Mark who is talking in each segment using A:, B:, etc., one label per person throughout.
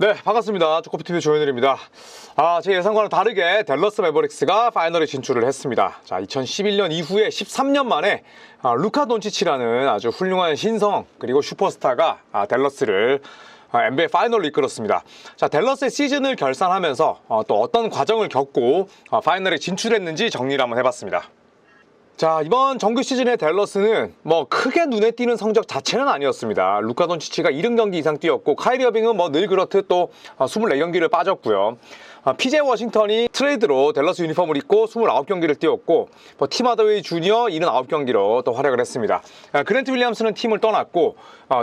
A: 네, 반갑습니다. 조코피TV 조현일입니다. 제 예상과는 다르게 댈러스 매버릭스가 파이널에 진출을 했습니다. 자, 2011년 이후에 13년 만에 루카 돈치치라는 아주 훌륭한 신성 그리고 슈퍼스타가 댈러스를 NBA 파이널로 이끌었습니다. 자, 댈러스의 시즌을 결산하면서 또 어떤 과정을 겪고 파이널에 진출했는지 정리를 한번 해봤습니다. 자, 이번 정규 시즌의 댈러스는 뭐 크게 눈에 띄는 성적 자체는 아니었습니다. 루카 돈치치가 70경기 이상 뛰었고, 카이리 어빙은 뭐 늘 그렇듯 또 24경기를 빠졌고요. PJ 워싱턴이 트레이드로 댈러스 유니폼을 입고 29경기를 뛰었고, 팀 하더웨이 주니어 79경기로 또 활약을 했습니다. 그랜트 윌리엄스는 팀을 떠났고,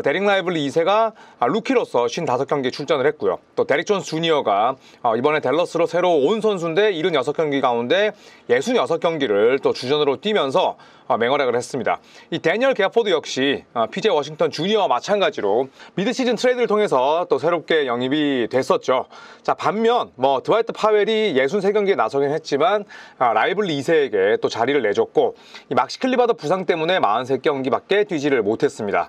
A: 데릭 라이블리 2세가 루키로서 55경기에 출전을 했고요. 또 데릭 존스 주니어가 이번에 댈러스로 새로 온 선수인데 76경기 가운데 66경기를 또 주전으로 뛰면서 맹활약을 했습니다. 이 데니얼 게포드 역시 PJ 워싱턴 주니어와 마찬가지로 미드시즌 트레이드를 통해서 또 새롭게 영입이 됐었죠. 자, 반면 뭐 드와이트 파웰이 63경기에 나서긴 했지만 라이블리 2세에게 또 자리를 내줬고, 이 막시 클리바드 부상 때문에 43경기밖에 뛰지를 못했습니다.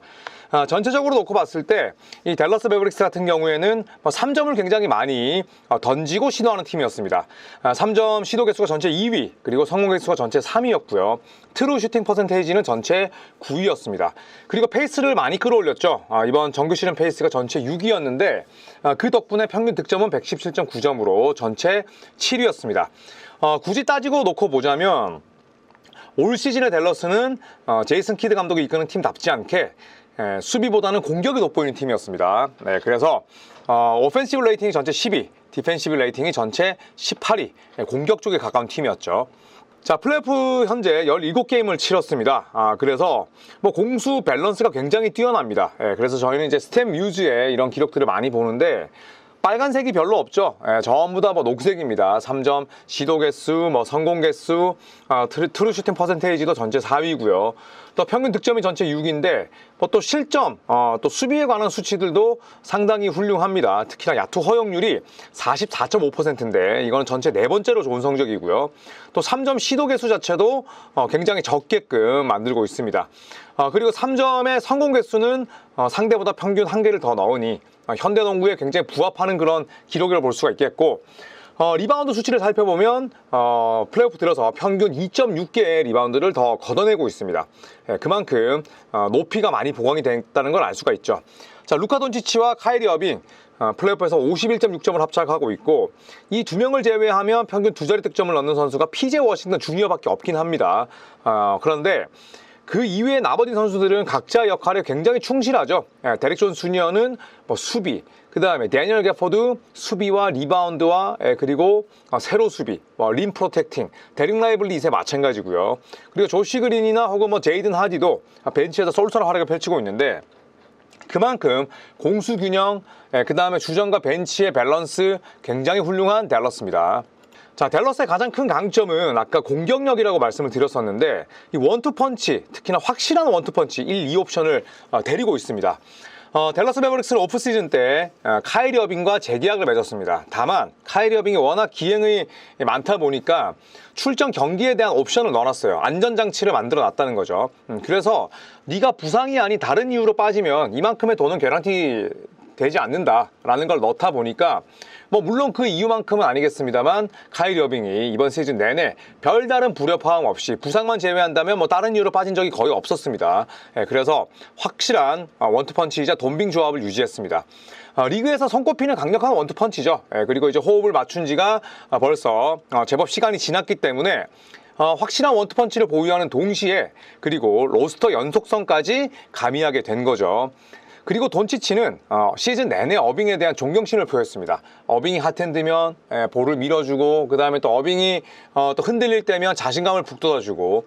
A: 전체적으로 놓고 봤을 때 이 댈러스 매버릭스 같은 경우에는 3점을 굉장히 많이 던지고 시도하는 팀이었습니다. 3점 시도 개수가 전체 2위, 그리고 성공 개수가 전체 3위였고요. 트루 슈팅 퍼센테이지는 전체 9위였습니다. 그리고 페이스를 많이 끌어올렸죠. 이번 정규 시즌 페이스가 전체 6위였는데 그 덕분에 평균 득점은 117.9점으로 전체 7위였습니다. 굳이 따지고 놓고 보자면 올 시즌의 댈러스는 제이슨 키드 감독이 이끄는 팀답지 않게 수비보다는 공격이 돋보이는 팀이었습니다. 네, 그래서 오펜시브 레이팅이 전체 10위, 디펜시브 레이팅이 전체 18위, 공격 쪽에 가까운 팀이었죠. 자, 플레이오프 현재 17게임을 치렀습니다. 그래서 뭐 공수 밸런스가 굉장히 뛰어납니다. 그래서 저희는 이제 스텝 뮤즈의 이런 기록들을 많이 보는데 빨간색이 별로 없죠. 전부 다 뭐 녹색입니다. 3점 시도 개수, 뭐 성공 개수, 트루 슈팅 퍼센테이지도 전체 4위고요. 또 평균 득점이 전체 6위인데 뭐 또 실점, 또 수비에 관한 수치들도 상당히 훌륭합니다. 특히나 야투 허용률이 44.5%인데 이거는 전체 4번째로 좋은 성적이고요. 또 3점 시도 개수 자체도 굉장히 적게끔 만들고 있습니다. 그리고 3점의 성공 개수는 상대보다 평균 1개를 더 넣으니 현대농구에 굉장히 부합하는 그런 기록을 볼 수가 있겠고, 리바운드 수치를 살펴보면 플레이오프 들어서 평균 2.6개의 리바운드를 더 걷어내고 있습니다. 그만큼 높이가 많이 보강이 됐다는 걸 알 수가 있죠. 자, 루카 돈치치와 카이리 어빙 플레이오프에서 51.6점을 합작하고 있고, 이 두 명을 제외하면 평균 2자리 득점을 넣는 선수가 PJ 워싱턴 주니어밖에 없긴 합니다. 그런데 그 이외의 나머지 선수들은 각자 역할에 굉장히 충실하죠. 데릭 존스 주니어는 뭐 수비, 그 다음에 데니얼 게포드 수비와 리바운드와 그리고 세로 수비, 림 프로텍팅, 데릭 라이블리 2세 마찬가지고요. 그리고 조시 그린이나 혹은 뭐 제이든 하디도 벤치에서 솔솔한 활약을 펼치고 있는데, 그만큼 공수 균형, 그 다음에 주전과 벤치의 밸런스 굉장히 훌륭한 댈러스입니다. 자, 댈러스의 가장 큰 강점은 아까 공격력이라고 말씀을 드렸었는데, 이 원투펀치, 특히나 확실한 원투펀치 1, 2옵션을 데리고 있습니다. 댈러스 매버릭스는 오프시즌 때 카이리 어빙과 재계약을 맺었습니다. 다만 카이리 어빙이 워낙 기행이 많다 보니까 출전 경기에 대한 옵션을 넣어놨어요. 안전장치를 만들어 놨다는 거죠. 그래서 네가 부상이 아닌 다른 이유로 빠지면 이만큼의 돈은 개런티 되지 않는다라는 걸 넣다 보니까, 뭐 물론 그 이유만큼은 아니겠습니다만 카이리 어빙이 이번 시즌 내내 별다른 불협화음 없이 부상만 제외한다면 뭐 다른 이유로 빠진 적이 거의 없었습니다. 그래서 확실한 원투펀치이자 돈빙 조합을 유지했습니다. 리그에서 손꼽히는 강력한 원투펀치죠. 그리고 이제 호흡을 맞춘 지가 벌써 제법 시간이 지났기 때문에 확실한 원투펀치를 보유하는 동시에 그리고 로스터 연속성까지 가미하게 된 거죠. 그리고 돈치치는 시즌 내내 어빙에 대한 존경심을 표했습니다. 어빙이 핫핸드면 볼을 밀어주고, 그 다음에 또 어빙이 또 흔들릴 때면 자신감을 북돋아주고,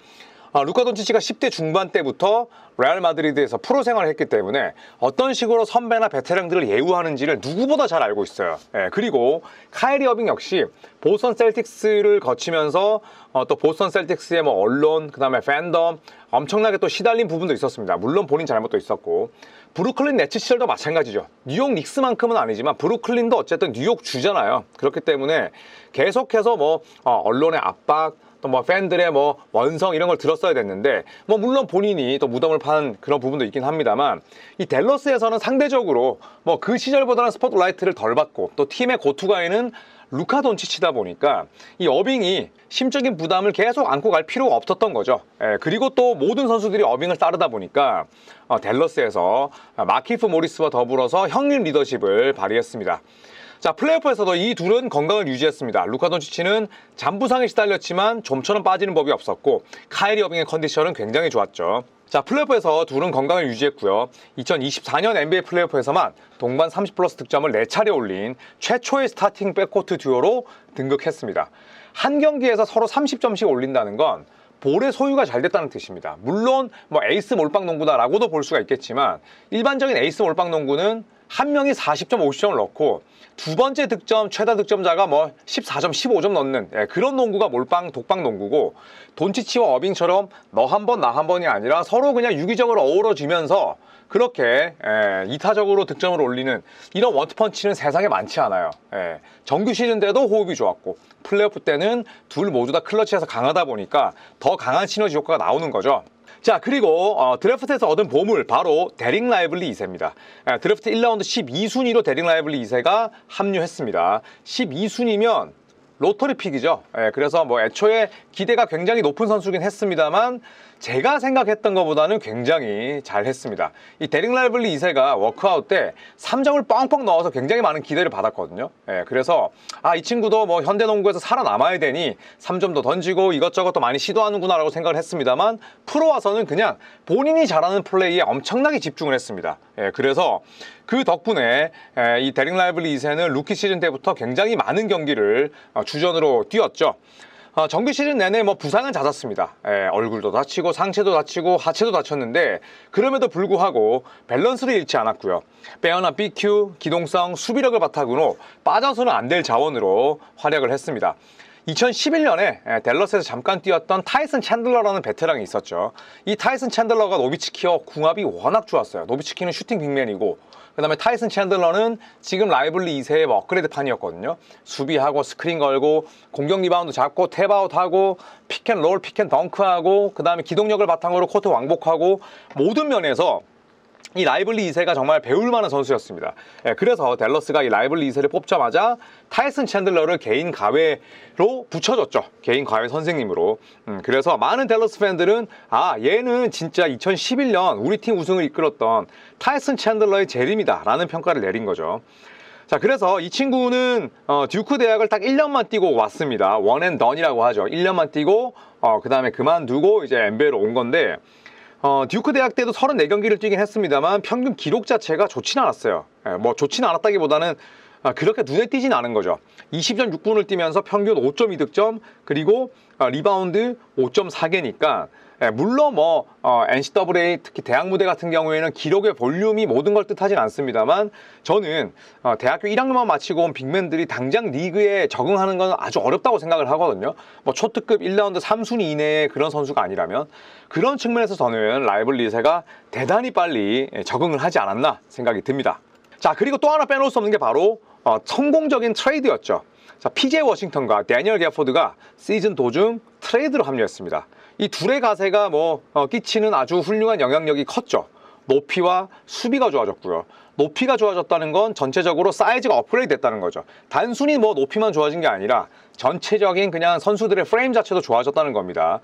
A: 루카 돈치치가 10대 중반 때부터 레알 마드리드에서 프로 생활을 했기 때문에 어떤 식으로 선배나 베테랑들을 예우하는지를 누구보다 잘 알고 있어요. 그리고 카이리 어빙 역시 보스턴 셀틱스를 거치면서 또 보스턴 셀틱스의 뭐 언론, 그 다음에 팬덤 엄청나게 또 시달린 부분도 있었습니다. 물론 본인 잘못도 있었고, 브루클린 네츠 시절도 마찬가지죠. 뉴욕 닉스만큼은 아니지만 브루클린도 어쨌든 뉴욕 주잖아요. 그렇기 때문에 계속해서 뭐 언론의 압박, 또 뭐 팬들의 뭐 원성 이런 걸 들었어야 됐는데, 뭐 물론 본인이 또 무덤을 판 그런 부분도 있긴 합니다만, 이 댈러스에서는 상대적으로 뭐 그 시절보다는 스포트라이트를 덜 받고 또 팀의 고투가에는 루카 돈치치다 보니까 이 어빙이 심적인 부담을 계속 안고 갈 필요가 없었던 거죠. 그리고 또 모든 선수들이 어빙을 따르다 보니까 댈러스에서 마키프 모리스와 더불어서 형님 리더십을 발휘했습니다. 자, 플레이오프에서도 이 둘은 건강을 유지했습니다. 루카 돈치치는 잔부상에 시달렸지만 좀처럼 빠지는 법이 없었고, 카이리 어빙의 컨디션은 굉장히 좋았죠. 자, 플레이오프에서 둘은 건강을 유지했고요. 2024년 NBA 플레이오프에서만 동반 30플러스 득점을 4차례 올린 최초의 스타팅 백코트 듀오로 등극했습니다. 한 경기에서 서로 30점씩 올린다는 건 볼의 소유가 잘 됐다는 뜻입니다. 물론 뭐 에이스 몰빵 농구다라고도 볼 수가 있겠지만, 일반적인 에이스 몰빵 농구는 한 명이 40점, 50점을 넣고 두 번째 득점, 최다 득점자가 뭐 14점, 15점 넣는 그런 농구가 몰빵, 독방 농구고, 돈치치와 어빙처럼 너 한 번, 나 한 번이 아니라 서로 그냥 유기적으로 어우러지면서 그렇게 이타적으로 득점을 올리는 이런 원투펀치는 세상에 많지 않아요. 정규 시즌 때도 호흡이 좋았고, 플레이오프 때는 둘 모두 다 클러치에서 강하다 보니까 더 강한 시너지 효과가 나오는 거죠. 자, 그리고 드래프트에서 얻은 보물, 바로 데릭 라이블리 2세입니다. 드래프트 1라운드 12순위로 데릭 라이블리 2세가 합류했습니다. 12순위면 로터리 픽이죠. 그래서 뭐 애초에 기대가 굉장히 높은 선수긴 했습니다만, 제가 생각했던 것보다는 굉장히 잘했습니다. 이 데릭 라이블리 2세가 워크아웃 때 3점을 뻥뻥 넣어서 굉장히 많은 기대를 받았거든요. 그래서 이 친구도 뭐 현대농구에서 살아남아야 되니 3점도 던지고 이것저것 도 많이 시도하는구나 라고 생각을 했습니다만, 프로 와서는 그냥 본인이 잘하는 플레이에 엄청나게 집중을 했습니다. 그래서 그 덕분에 이 데릭 라이블리 2세는 루키 시즌 때부터 굉장히 많은 경기를 주전으로 뛰었죠. 정규 시즌 내내 뭐 부상은 잦았습니다. 얼굴도 다치고 상체도 다치고 하체도 다쳤는데, 그럼에도 불구하고 밸런스를 잃지 않았고요. 빼어난 BQ, 기동성, 수비력을 바탕으로 빠져서는 안 될 자원으로 활약을 했습니다. 2011년에 댈러스에서 잠깐 뛰었던 타이슨 챈들러라는 베테랑이 있었죠. 이 타이슨 챈들러가 노비츠키와 궁합이 워낙 좋았어요. 노비츠키는 슈팅 빅맨이고, 그 다음에 타이슨 챈들러는 지금 라이블리 2세의 뭐 업그레이드 판이었거든요. 수비하고 스크린 걸고 공격 리바운드 잡고 탭아웃하고 픽앤롤, 픽앤덩크하고, 그 다음에 기동력을 바탕으로 코트 왕복하고, 모든 면에서 이 라이블리 2세가 정말 배울 만한 선수였습니다. 그래서 댈러스가 이 라이블리 2세를 뽑자마자 타이슨 챈들러를 개인 가외로 붙여줬죠. 개인 가외 선생님으로. 그래서 많은 댈러스 팬들은 얘는 진짜 2011년 우리 팀 우승을 이끌었던 타이슨 챈들러의 재림이다 라는 평가를 내린 거죠. 자, 그래서 이 친구는 듀크 대학을 딱 1년만 뛰고 왔습니다. 원앤던이라고 하죠. 1년만 뛰고 그 다음에 그만두고 이제 NBA로 온 건데, 듀크 대학 때도 34경기를 뛰긴 했습니다만 평균 기록 자체가 좋진 않았어요. 뭐 좋진 않았다기보다는 그렇게 눈에 띄진 않은 거죠. 20점 6분을 뛰면서 평균 5.2득점, 그리고 리바운드 5.4개니까 물론 뭐 NCAA 특히 대학 무대 같은 경우에는 기록의 볼륨이 모든 걸 뜻하진 않습니다만, 저는 대학교 1학년만 마치고 온 빅맨들이 당장 리그에 적응하는 건 아주 어렵다고 생각을 하거든요. 뭐 초특급 1라운드 3순위 이내의 그런 선수가 아니라면, 그런 측면에서 저는 라이블리 2세가 대단히 빨리 적응을 하지 않았나 생각이 듭니다. 자, 그리고 또 하나 빼놓을 수 없는 게 바로 성공적인 트레이드였죠. 자, PJ 워싱턴과 데니얼 게포드가 시즌 도중 트레이드로 합류했습니다. 이 둘의 가세가 끼치는 아주 훌륭한 영향력이 컸죠. 높이와 수비가 좋아졌고요. 높이가 좋아졌다는 건 전체적으로 사이즈가 업그레이드 됐다는 거죠. 단순히 높이만 좋아진 게 아니라 전체적인 그냥 선수들의 프레임 자체도 좋아졌다는 겁니다.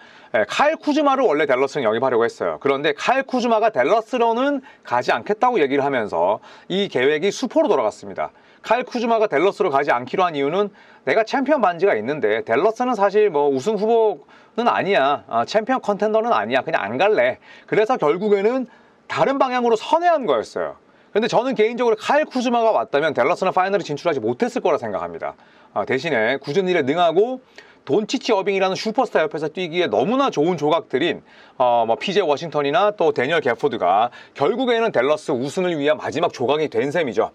A: 카일 쿠즈마를 원래 댈러스는 영입하려고 했어요. 그런데 카일 쿠즈마가 댈러스로는 가지 않겠다고 얘기를 하면서 이 계획이 수포로 돌아갔습니다. 카일 쿠즈마가 댈러스로 가지 않기로 한 이유는, 내가 챔피언 반지가 있는데 댈러스는 사실 우승 후보는 아니야, 챔피언 컨텐더는 아니야, 그냥 안 갈래. 그래서 결국에는 다른 방향으로 선회한 거였어요. 근데 저는 개인적으로 카일 쿠즈마가 왔다면 댈러스는 파이널에 진출하지 못했을 거라 생각합니다. 대신에 굳은 일에 능하고 돈치치 어빙이라는 슈퍼스타 옆에서 뛰기에 너무나 좋은 조각들인 PJ 워싱턴이나 또 데니얼 게포드가 결국에는 댈러스 우승을 위한 마지막 조각이 된 셈이죠.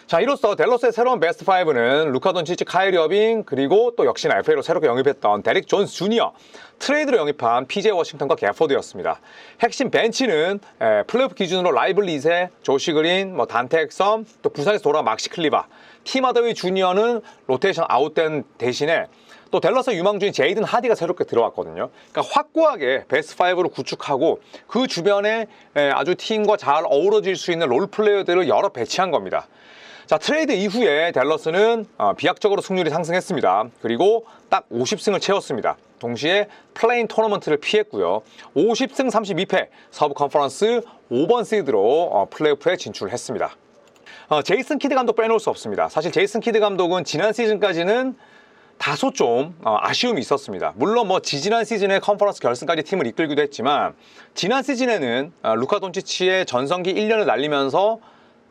A: 자, 이로써 댈러스의 새로운 베스트 5는 루카 돈치치, 카이리 어빙, 그리고 또 역시나 FA로 새롭게 영입했던 데릭 존스 주니어, 트레이드로 영입한 PJ 워싱턴과 게포드였습니다. 핵심 벤치는 플레이오프 기준으로 라이블리 2세, 조시 그린, 단테 엑섬, 또 부상에서 돌아온 막시 클리바, 팀 하더웨이 주니어는 로테이션 아웃된 대신에 또 댈러스의 유망주인 제이든 하디가 새롭게 들어왔거든요. 그러니까 확고하게 베스트 5로 구축하고 그 주변에 아주 팀과 잘 어우러질 수 있는 롤 플레이어들을 여러 배치한 겁니다. 자, 트레이드 이후에 댈러스는 비약적으로 승률이 상승했습니다. 그리고 딱 50승을 채웠습니다. 동시에 플레인 토너먼트를 피했고요. 50승 32패 서부 컨퍼런스 5번 시드로 플레이오프에 진출했습니다. 제이슨 키드 감독 빼놓을 수 없습니다. 사실 제이슨 키드 감독은 지난 시즌까지는 다소 좀 아쉬움이 있었습니다. 물론 뭐 지지난 시즌에 컨퍼런스 결승까지 팀을 이끌기도 했지만 지난 시즌에는 루카 돈치치의 전성기 1년을 날리면서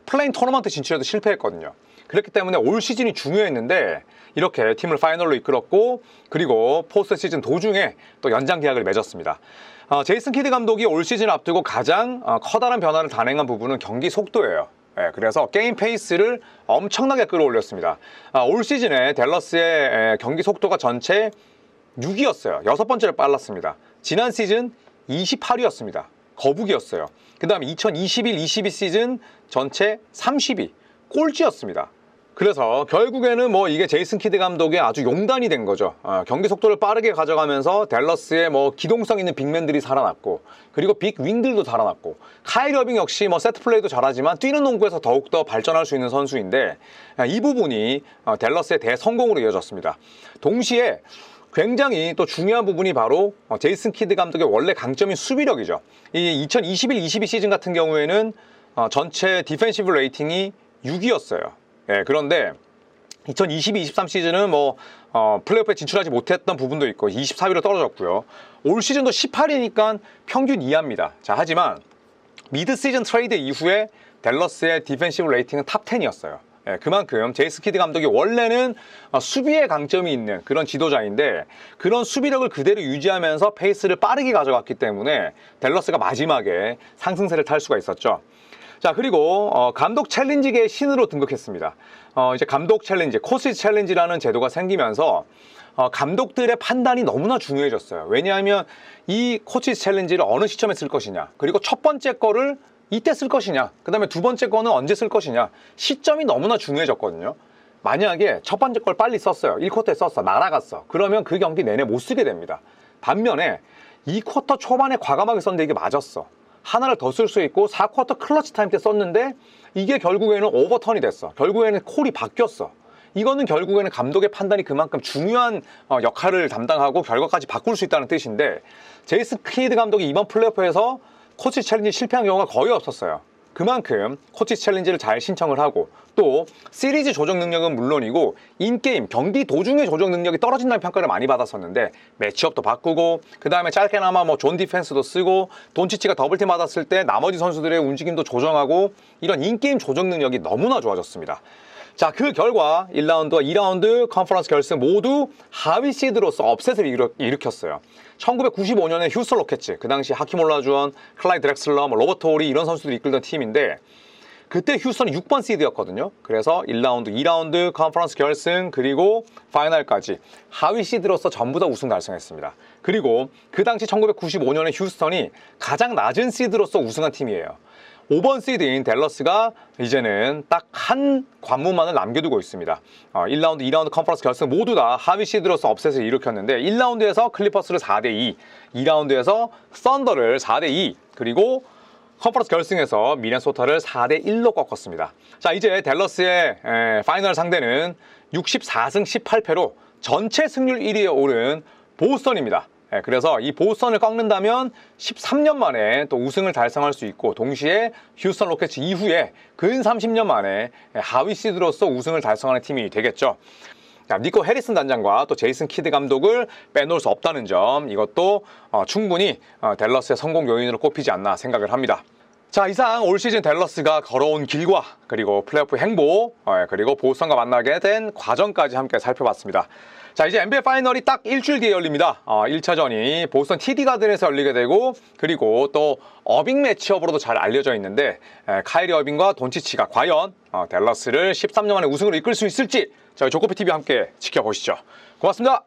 A: 플레인 토너먼트 진출에도 실패했거든요. 그렇기 때문에 올 시즌이 중요했는데 이렇게 팀을 파이널로 이끌었고 그리고 포스트 시즌 도중에 또 연장 계약을 맺었습니다. 제이슨 키드 감독이 올 시즌을 앞두고 가장 커다란 변화를 단행한 부분은 경기 속도예요. 그래서 게임 페이스를 엄청나게 끌어올렸습니다. 올 시즌에 댈러스의 경기 속도가 전체 6위였어요. 6번째로 빨랐습니다. 지난 시즌 28위였습니다. 거북이였어요. 그 다음에 2021-22 시즌 전체 30위, 꼴찌였습니다. 그래서 결국에는 뭐 이게 제이슨 키드 감독의 아주 용단이 된 거죠. 경기 속도를 빠르게 가져가면서 댈러스의 뭐 기동성 있는 빅맨들이 살아났고 그리고 빅 윙들도 살아났고 카이리 어빙 역시 뭐 세트 플레이도 잘하지만 뛰는 농구에서 더욱더 발전할 수 있는 선수인데 이 부분이 댈러스의 대성공으로 이어졌습니다. 동시에 굉장히 또 중요한 부분이 바로 제이슨 키드 감독의 원래 강점인 수비력이죠. 이 2021-22 시즌 같은 경우에는 전체 디펜시브 레이팅이 6위였어요. 그런데 2022-23 시즌은 뭐 플레이오프에 진출하지 못했던 부분도 있고 24위로 떨어졌고요. 올 시즌도 18위니까 평균 이하입니다. 자, 하지만 미드 시즌 트레이드 이후에 댈러스의 디펜시브 레이팅은 탑 10이었어요. 그만큼 제이슨 키드 감독이 원래는 수비에 강점이 있는 그런 지도자인데 그런 수비력을 그대로 유지하면서 페이스를 빠르게 가져갔기 때문에 댈러스가 마지막에 상승세를 탈 수가 있었죠. 자, 그리고 감독 챌린지계의 신으로 등극했습니다. 이제 감독 챌린지, 코치 챌린지라는 제도가 생기면서 감독들의 판단이 너무나 중요해졌어요. 왜냐하면 이 코치 챌린지를 어느 시점에 쓸 것이냐, 그리고 첫 번째 거를 이때 쓸 것이냐, 그 다음에 두 번째 거는 언제 쓸 것이냐, 시점이 너무나 중요해졌거든요. 만약에 첫 번째 걸 빨리 썼어요. 1쿼터에 썼어. 날아갔어. 그러면 그 경기 내내 못 쓰게 됩니다. 반면에 2쿼터 초반에 과감하게 썼는데 이게 맞았어. 하나를 더 쓸 수 있고 4쿼터 클러치 타임 때 썼는데 이게 결국에는 오버턴이 됐어. 결국에는 콜이 바뀌었어. 이거는 결국에는 감독의 판단이 그만큼 중요한 역할을 담당하고 결과까지 바꿀 수 있다는 뜻인데 제이슨 키드 감독이 이번 플레이오프에서 코치 챌린지 실패한 경우가 거의 없었어요. 그만큼 코치 챌린지를 잘 신청을 하고 또 시리즈 조정 능력은 물론이고 인게임 경기 도중의 조정 능력이 떨어진다는 평가를 많이 받았었는데 매치업도 바꾸고 그 다음에 짧게나마 뭐 존 디펜스도 쓰고 돈치치가 더블팀 받았을 때 나머지 선수들의 움직임도 조정하고 이런 인게임 조정 능력이 너무나 좋아졌습니다. 자, 그 결과 1라운드와 2라운드 컨퍼런스 결승 모두 하위 시드로서 업셋을 일으켰어요. 1995년에 휴스턴 로켓츠, 그 당시 하킴 올라주원, 클라이 드렉슬러, 로버트 홀이 이런 선수들이 이끌던 팀인데 그때 휴스턴이 6번 시드였거든요. 그래서 1라운드, 2라운드 컨퍼런스 결승 그리고 파이널까지 하위 시드로서 전부 다 우승 달성했습니다. 그리고 그 당시 1995년에 휴스턴이 가장 낮은 시드로서 우승한 팀이에요. 5번 시드인 댈러스가 이제는 딱 한 관문만을 남겨두고 있습니다. 1라운드, 2라운드 컨퍼런스 결승 모두 다 하위 시드로서 업셋을 일으켰는데 1라운드에서 클리퍼스를 4대2, 2라운드에서 썬더를 4대2, 그리고 컨퍼런스 결승에서 미네소타를 4대1로 꺾었습니다. 자, 이제 댈러스의 파이널 상대는 64승 18패로 전체 승률 1위에 오른 보스턴입니다. 그래서 이 보스턴을 꺾는다면 13년 만에 또 우승을 달성할 수 있고 동시에 휴스턴 로켓츠 이후에 근 30년 만에 하위 시드로서 우승을 달성하는 팀이 되겠죠. 자, 니코 해리슨 단장과 또 제이슨 키드 감독을 빼놓을 수 없다는 점, 이것도 충분히 댈러스의 성공 요인으로 꼽히지 않나 생각을 합니다. 자, 이상 올 시즌 댈러스가 걸어온 길과 그리고 플레이오프 행보 그리고 보스턴과 만나게 된 과정까지 함께 살펴봤습니다. 자, 이제 NBA 파이널이 딱 일주일 뒤에 열립니다. 1차전이 보스턴 TD 가든에서 열리게 되고 그리고 또 어빙 매치업으로도 잘 알려져 있는데 카이리 어빙과 돈치치가 과연 댈러스를 13년 만에 우승으로 이끌 수 있을지 저희 조코피TV와 함께 지켜보시죠. 고맙습니다.